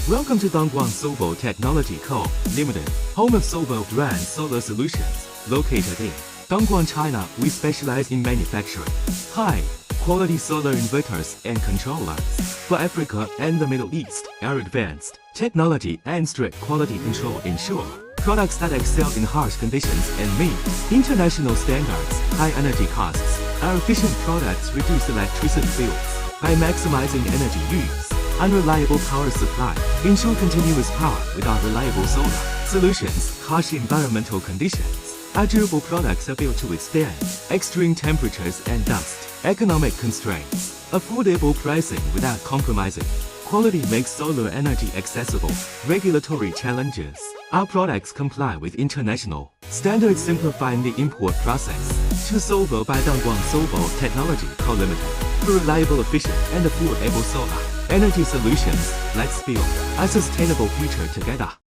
Welcome to Dongguan Solvo Technology Co., Limited, home of Solvo brand solar solutions, located in Dongguan, China. We specialize in manufacturing high-quality solar inverters and controllers for Africa and the Middle East. Our advanced technology and strict quality control ensure products that excel in harsh conditions and meet international standards. High energy costs. Our efficient products reduce electricity bills by maximizing energy use. Unreliable power supply. Ensure continuous power without reliable solar solutions. Harsh environmental conditions. Our durable products are built to withstand extreme temperatures and dust. Economic constraints. Affordable pricing without compromising quality makes solar energy accessible. Regulatory challenges. Our products comply with international standards, simplifying the import process. To Solvo by Dongguan Solvo Technology Co. Limited. For reliable, efficient, and affordable solar energy solutions, let's build a sustainable future together.